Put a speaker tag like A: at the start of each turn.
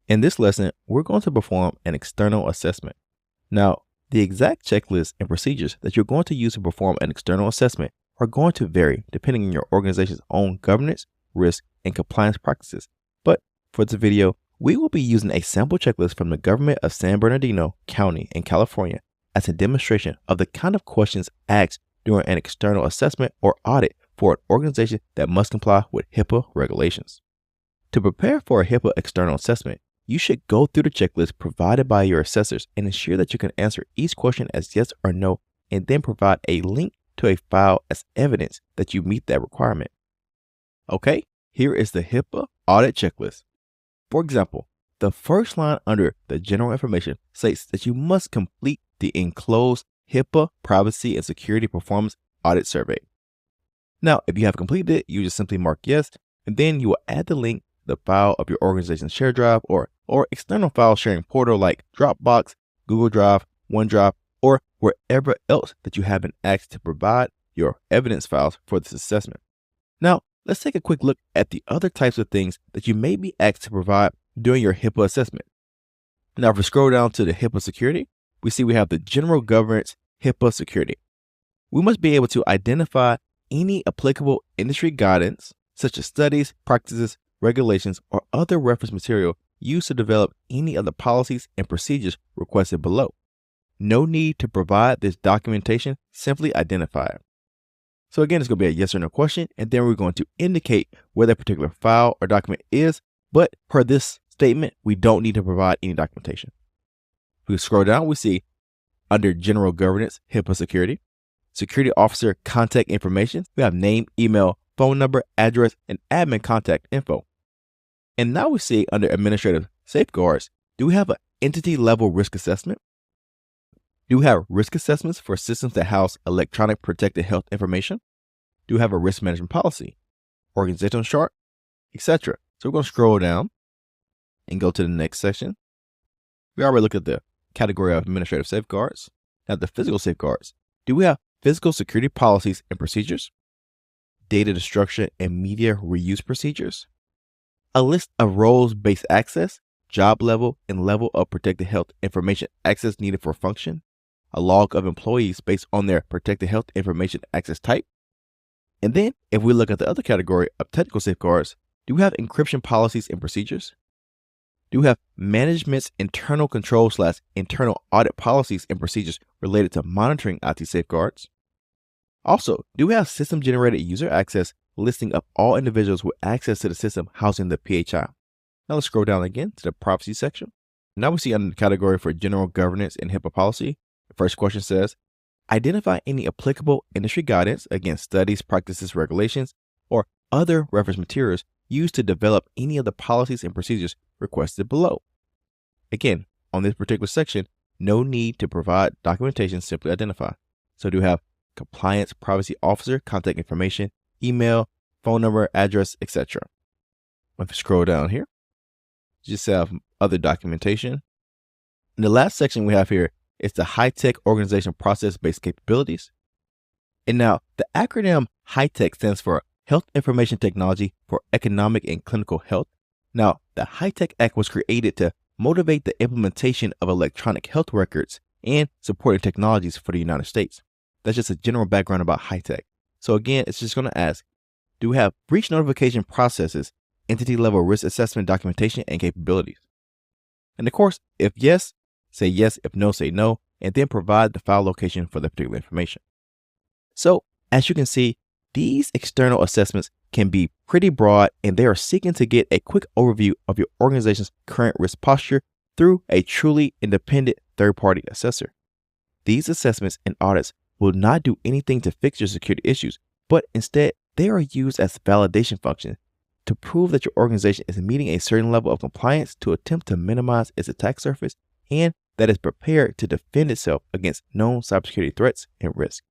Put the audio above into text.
A: In this lesson, we're going to perform an external assessment. Now, the exact checklist and procedures that you're going to use to perform an external assessment are going to vary depending on your organization's own governance, risk, and compliance practices. But for this video, we will be using a sample checklist from the government of San Bernardino County in California as a demonstration of the kind of questions asked during an external assessment or audit for an organization that must comply with HIPAA regulations. To prepare for a HIPAA external assessment, you should go through the checklist provided by your assessors and ensure that you can answer each question as yes or no, and then provide a link to a file as evidence that you meet that requirement. Okay, here is the HIPAA audit checklist. For example, the first line under the general information states that you must complete the enclosed HIPAA Privacy and Security Performance Audit Survey. Now, if you have completed it, you just simply mark yes, and then you will add the link to the file of your organization's share drive or external file sharing portal like Dropbox, Google Drive, OneDrive, or wherever else that you have been asked to provide your evidence files for this assessment. Now, let's take a quick look at the other types of things that you may be asked to provide during your HIPAA assessment. Now, if we scroll down to the HIPAA security, we see we have the General Governance HIPAA security. We must be able to identify any applicable industry guidance, such as studies, practices, regulations, or other reference material used to develop any of the policies and procedures requested below. No need to provide this documentation, simply identify it. So again, it's going to be a yes or no question, and then we're going to indicate where that particular file or document is, but per this statement, we don't need to provide any documentation. If we scroll down, we see under General Governance, HIPAA Security, Security Officer Contact Information, we have name, email, phone number, address, and admin contact info. And now we see under Administrative Safeguards, do we have an entity level risk assessment? Do we have risk assessments for systems that house electronic protected health information? Do we have a risk management policy, organizational chart, etc.? So we're going to scroll down and go to the next section. We already looked at the category of administrative safeguards. Now the physical safeguards. Do we have physical security policies and procedures? Data destruction and media reuse procedures? A list of roles-based access, job level, and level of protected health information access needed for function? A log of employees based on their protected health information access type? And then, if we look at the other category of technical safeguards, do we have encryption policies and procedures? Do we have management's internal control / internal audit policies and procedures related to monitoring IT safeguards? Also, do we have system-generated user access listing of all individuals with access to the system housing the PHI? Now let's scroll down again to the privacy section. Now we see under the category for general governance and HIPAA policy, the first question says, identify any applicable industry guidance against studies, practices, regulations, or other reference materials used to develop any of the policies and procedures requested below. Again, on this particular section, no need to provide documentation, simply identify. So do we have compliance privacy officer, contact information, email, phone number, address, etc. If you scroll down here, you just have other documentation. And the last section we have here is the high-tech organization process-based capabilities. And now the acronym high-tech stands for Health Information Technology for Economic and Clinical Health. Now, the High-Tech Act was created to motivate the implementation of electronic health records and supporting technologies for the United States. That's just a general background about high-tech. So again, it's just going to ask, do we have breach notification processes, entity-level risk assessment documentation, and capabilities? And of course, if yes, say yes. If no, say no, and then provide the file location for the particular information. So as you can see, these external assessments can be pretty broad, and they are seeking to get a quick overview of your organization's current risk posture through a truly independent third-party assessor. These assessments and audits will not do anything to fix your security issues, but instead they are used as validation functions to prove that your organization is meeting a certain level of compliance to attempt to minimize its attack surface and that it's prepared to defend itself against known cybersecurity threats and risks.